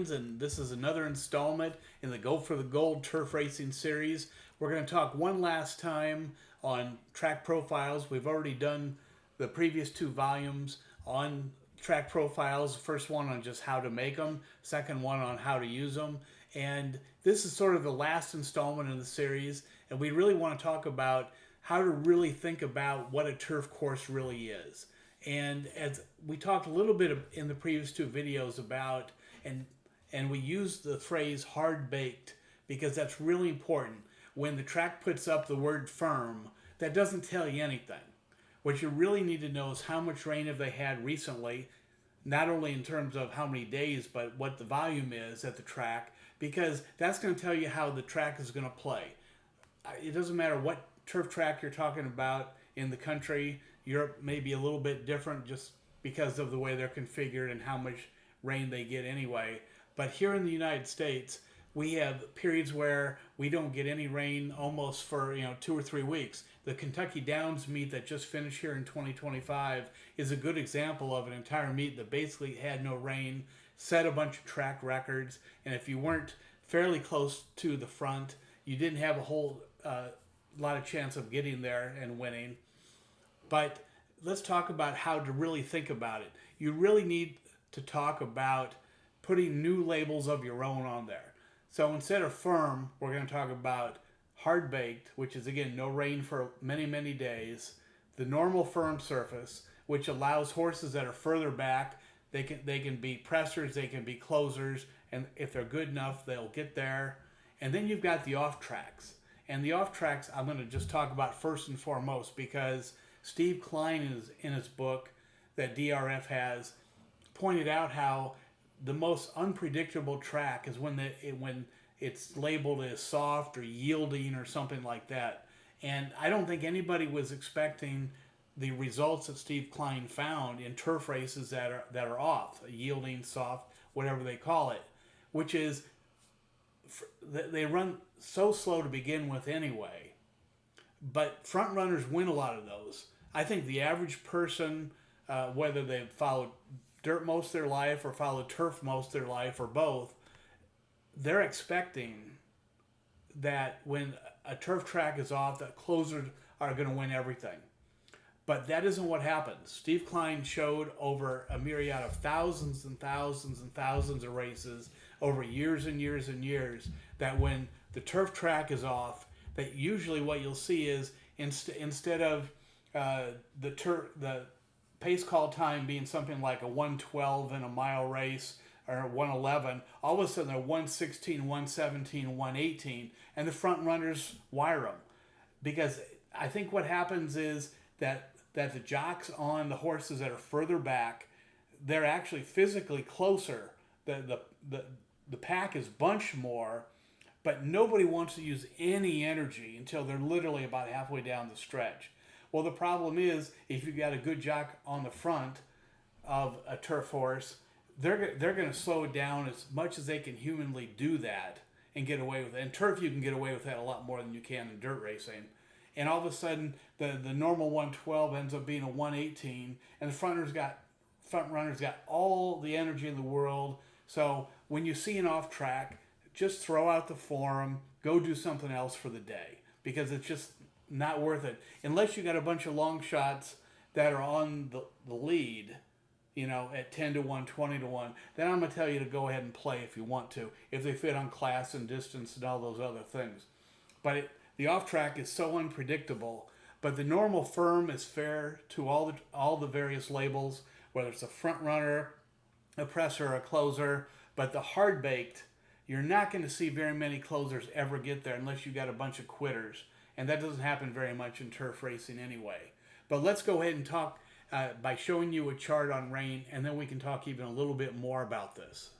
fans, and this is another installment in the Go for the Gold turf racing series. We're going to talk one last time on track profiles. We've already done the previous two volumes on track profiles. First one on just how to make them, second one on how to use them. And this is sort of the last installment in the series, and we really want to talk about how to really think about what a turf course really is. And as we talked a little bit in the previous two videos about, and we used the phrase hard baked because that's really important. When the track puts up the word firm, that doesn't tell you anything. What you really need to know is how much rain have they had recently, not only in terms of how many days, but what the volume is at the track, because that's going to tell you how the track is going to play. It doesn't matter what turf track you're talking about in the country. Europe may be a little bit different just because of the way they're configured and how much rain they get anyway. But here in the United States, we have periods where we don't get any rain almost for 2 or 3 weeks. The Kentucky Downs meet that just finished here in 2025 is a good example of an entire meet that basically had no rain, set a bunch of track records, and if you weren't fairly close to the front, you didn't have a whole lot of chance of getting there and winning. But let's talk about how to really think about it. You really need to talk about putting new labels of your own on there. So instead of firm, we're going to talk about hard baked, which is again no rain for many, many days. The normal firm surface, which allows horses that are further back, they can be pressers, they can be closers, and if they're good enough, they'll get there. And then you've got the off tracks. And the off tracks I'm going to just talk about first and foremost because Steve Klein in his book that DRF has pointed out how the most unpredictable track is when it's labeled as soft or yielding or something like that. And I don't think anybody was expecting the results that Steve Klein found in turf races that are off, yielding, soft, whatever they call it, which is they run so slow to begin with anyway. But front runners win a lot of those. I think the average person, whether they've followed dirt most of their life or followed turf most of their life or both, they're expecting that when a turf track is off, that closers are going to win everything. But that isn't what happens. Steve Klein showed over a myriad of thousands and thousands and thousands of races over years and years and years that when the turf track is off, that usually what you'll see is instead of the pace call time being something like a 1:12 in a mile race or 1:11, all of a sudden they're 1:16, 1:17, 1:18, and the front runners wire them. Because I think what happens is that the jocks on the horses that are further back, they're actually physically closer. The pack is bunched more, but nobody wants to use any energy until they're literally about halfway down the stretch. Well, the problem is if you've got a good jock on the front of a turf horse, they're going to slow it down as much as they can humanly do that and get away with it. In turf, you can get away with that a lot more than you can in dirt racing. And all of a sudden, the normal 1:12 ends up being a 1:18, and the front runners got all the energy in the world. So when you see an off track, just throw out the form, go do something else for the day because it's just not worth it. Unless you got a bunch of long shots that are on the lead, at 10-1, 20-1, then I'm going to tell you to go ahead and play if you want to, if they fit on class and distance and all those other things. But the off track is so unpredictable. But the normal firm is fair to all the various labels, whether it's a front runner, a presser, or a closer. But the hard baked, you're not going to see very many closers ever get there unless you got a bunch of quitters. And that doesn't happen very much in turf racing anyway. But let's go ahead and talk by showing you a chart on rain, and then we can talk even a little bit more about this.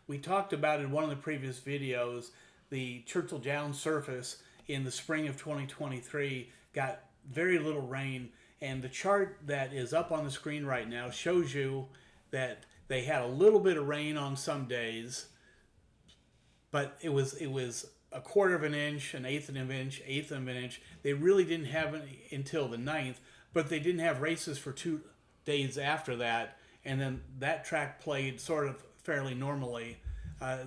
We talked about in one of the previous videos, the Churchill Downs surface in the spring of 2023 got very little rain, and the chart that is up on the screen right now shows you that they had a little bit of rain on some days, but it was a quarter of an inch, an eighth of an inch, eighth of an inch. They really didn't have any until the 9th, but they didn't have races for 2 days after that, and then that track played sort of fairly normally.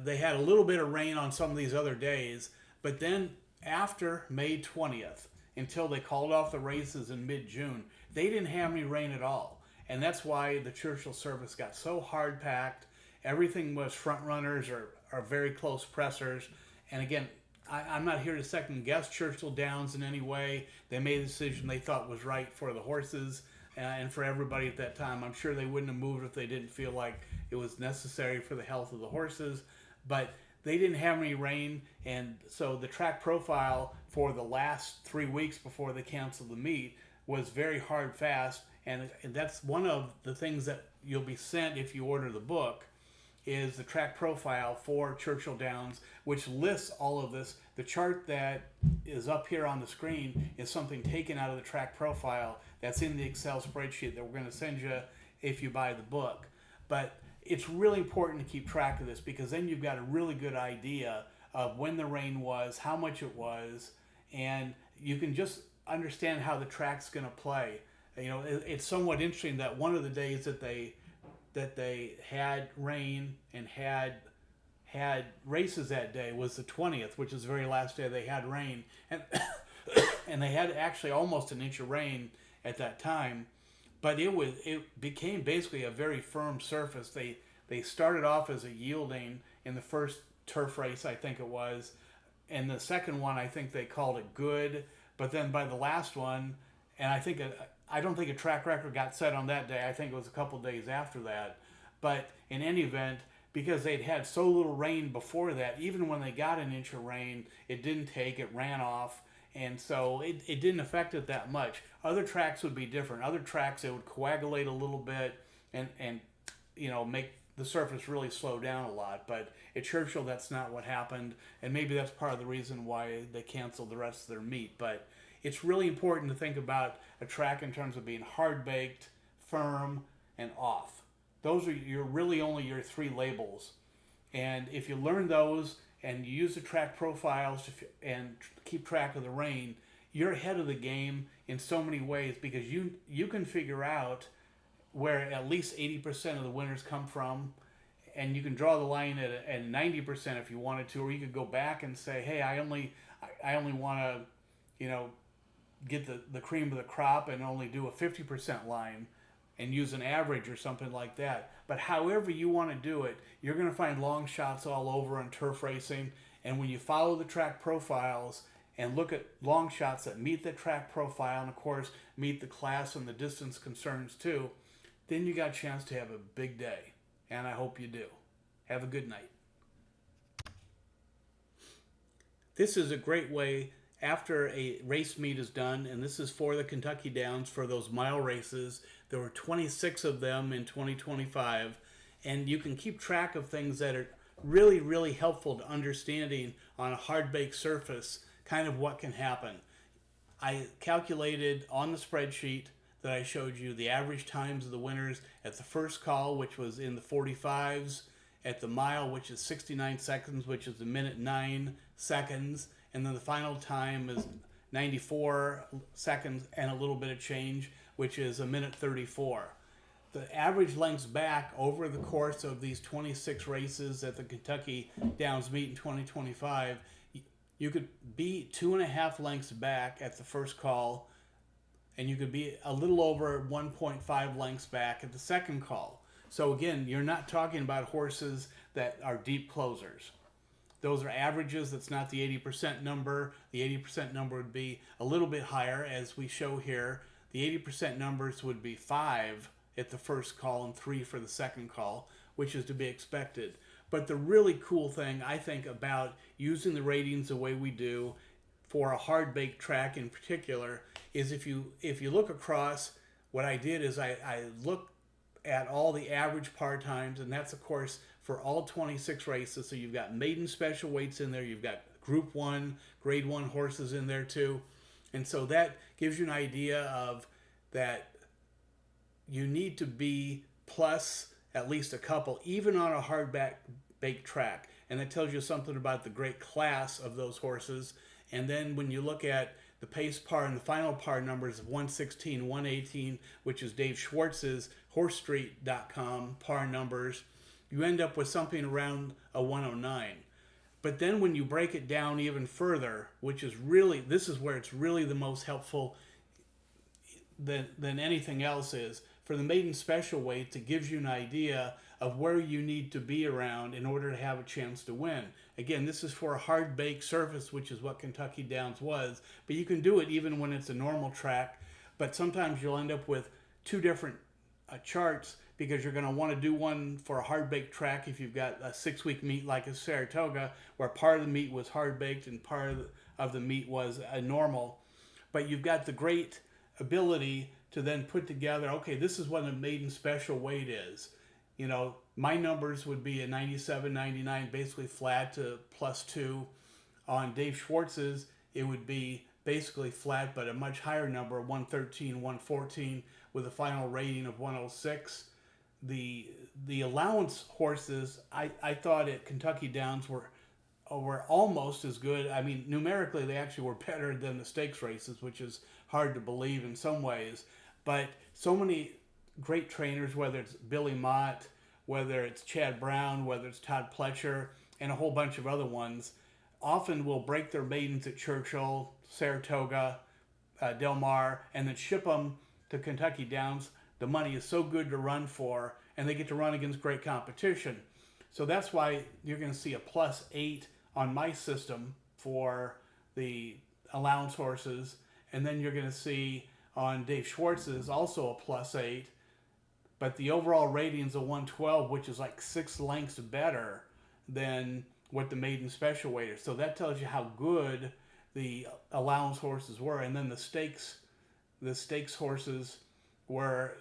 They had a little bit of rain on some of these other days, but then after May 20th, until they called off the races in mid-June, they didn't have any rain at all. And that's why the Churchill service got so hard packed. Everything was front runners or very close pressers. And again, I'm not here to second guess Churchill Downs in any way. They made a decision they thought was right for the horses and for everybody at that time. I'm sure they wouldn't have moved if they didn't feel like it was necessary for the health of the horses. But they didn't have any rain, and so the track profile for the last 3 weeks before they canceled the meet was very hard fast. And that's one of the things that you'll be sent if you order the book, is the track profile for Churchill Downs, which lists all of this. The chart that is up here on the screen is something taken out of the track profile that's in the Excel spreadsheet that we're going to send you if you buy the book. But it's really important to keep track of this, because then you've got a really good idea of when the rain was, how much it was, and you can just understand how the track's going to play. You know, it's somewhat interesting that one of the days that they had rain and had races that day was the 20th, which is the very last day they had rain, and and they had actually almost an inch of rain at that time. But it became basically a very firm surface. They started off as a yielding in the first turf race, I think it was, and the second one I think they called it good. But then by the last one, and I don't think a track record got set on that day. I think it was a couple days after that. But in any event, because they'd had so little rain before that, even when they got an inch of rain, it didn't take, it ran off. And so it didn't affect it that much. Other tracks would be different. Other tracks, it would coagulate a little bit and you know, make the surface really slow down a lot. But at Churchill, that's not what happened. And maybe that's part of the reason why they canceled the rest of their meet. But it's really important to think about a track in terms of being hard-baked, firm, and off. Those are really only your three labels. And if you learn those and you use the track profiles and keep track of the rain, you're ahead of the game in so many ways, because you can figure out where at least 80% of the winners come from, and you can draw the line at 90% if you wanted to, or you could go back and say, hey, I only want to, you know, get the cream of the crop and only do a 50% line and use an average or something like that. But however you want to do it, you're going to find long shots all over in turf racing. And when you follow the track profiles and look at long shots that meet the track profile and, of course, meet the class and the distance concerns too, then you got a chance to have a big day. And I hope you do. Have a good night. This is a great way, after a race meet is done, and this is for the Kentucky Downs for those mile races. There were 26 of them in 2025, and you can keep track of things that are really, really helpful to understanding on a hard-baked surface kind of what can happen. I calculated on the spreadsheet that I showed you the average times of the winners at the first call, which was in the 45s, at the mile, which is 69 seconds, which is a minute 9 seconds, and then the final time is 94 seconds and a little bit of change, which is a minute 34. The average lengths back over the course of these 26 races at the Kentucky Downs meet in 2025, you could be 2.5 lengths back at the first call, and you could be a little over 1.5 lengths back at the second call. So again, you're not talking about horses that are deep closers. Those are averages. That's not the 80% number. The 80% number would be a little bit higher, as we show here. The 80% numbers would be 5 at the first call and 3 for the second call, which is to be expected. But the really cool thing, I think, about using the ratings the way we do for a hard-baked track in particular is if you look across, what I did is I looked at all the average par times, and that's, of course, for all 26 races. So you've got maiden special weights in there. You've got Group 1, Grade 1 horses in there too. And so that gives you an idea of that you need to be plus at least a couple, even on a hard-baked track. And that tells you something about the great class of those horses. And then when you look at the pace par and the final par numbers of 116, 118, which is Dave Schwartz's HorseStreet.com par numbers, you end up with something around a 109. But then when you break it down even further, which is really, this is where it's really the most helpful than anything else is, for the maiden special weights, it gives you an idea of where you need to be around in order to have a chance to win. Again, this is for a hard baked surface, which is what Kentucky Downs was, but you can do it even when it's a normal track. But sometimes you'll end up with two different charts, because you're going to want to do one for a hard baked track if you've got a 6-week meet like a Saratoga, where part of the meet was hard baked and part of the meet was a normal. But you've got the great ability to then put together, okay, this is what a maiden special weight is. You know, my numbers would be a 97, 99, basically flat to +2. On Dave Schwartz's, it would be basically flat, but a much higher number, 113, 114, with a final rating of 106. The allowance horses, I thought at Kentucky Downs were almost as good. I mean, numerically, they actually were better than the stakes races, which is hard to believe in some ways. But so many great trainers, whether it's Billy Mott, whether it's Chad Brown, whether it's Todd Pletcher, and a whole bunch of other ones, often will break their maidens at Churchill, Saratoga, Del Mar, and then ship them to Kentucky Downs. The money is so good to run for, and they get to run against great competition. So that's why you're going to see a +8 on my system for the allowance horses, and then you're going to see on Dave Schwartz's also a +8, but the overall rating's a 112, which is like 6 lengths better than what the maiden special weight is. So that tells you how good the allowance horses were. And then the stakes horses were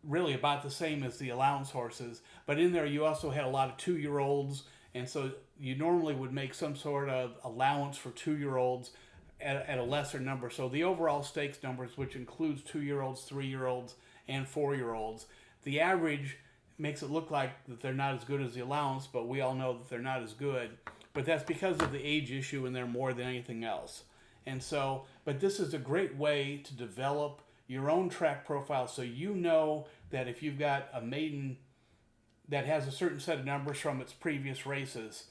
really about the same as the allowance horses. But in there you also had a lot of 2-year-olds, and so you normally would make some sort of allowance for 2-year-olds at a lesser number. So the overall stakes numbers, which includes 2-year-olds, 3-year-olds, and 4-year-olds, the average makes it look like that they're not as good as the allowance, but we all know that they're not as good. But that's because of the age issue in there more than anything else. And so, but this is a great way to develop your own track profile, so you know that if you've got a maiden that has a certain set of numbers from its previous races,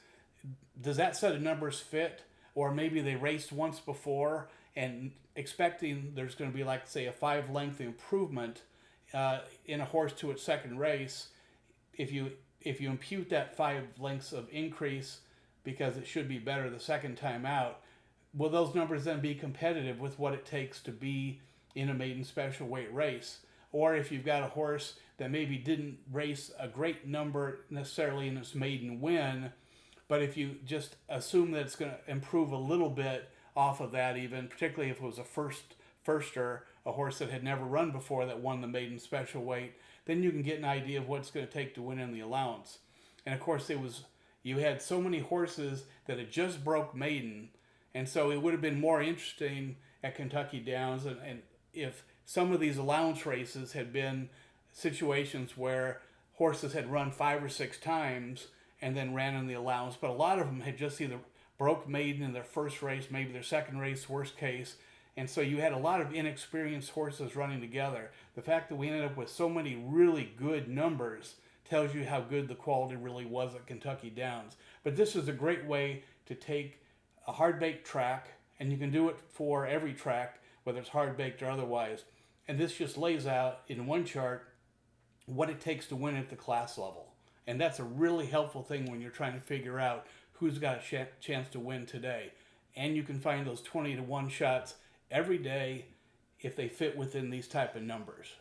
does that set of numbers fit? Or maybe they raced once before and expecting there's going to be, like, say, a 5-length improvement in a horse to its second race. If you impute that 5 lengths of increase because it should be better the second time out, will those numbers then be competitive with what it takes to be in a maiden special weight race? Or if you've got a horse that maybe didn't race a great number necessarily in its maiden win, but if you just assume that it's going to improve a little bit off of that, even particularly if it was a firster, a horse that had never run before that won the maiden special weight, then you can get an idea of what it's going to take to win in the allowance. And of course, you had so many horses that had just broke maiden, and so it would have been more interesting at Kentucky Downs, and if some of these allowance races had been situations where horses had run 5 or 6 times and then ran in the allowance, but a lot of them had just either broke maiden in their first race, maybe their second race, worst case, and so you had a lot of inexperienced horses running together. The fact that we ended up with so many really good numbers tells you how good the quality really was at Kentucky Downs. But this is a great way to take a hard-baked track, and you can do it for every track, whether it's hard-baked or otherwise, and this just lays out in one chart what it takes to win at the class level. And that's a really helpful thing when you're trying to figure out who's got a chance to win today. And you can find those 20-to-1 shots every day if they fit within these type of numbers.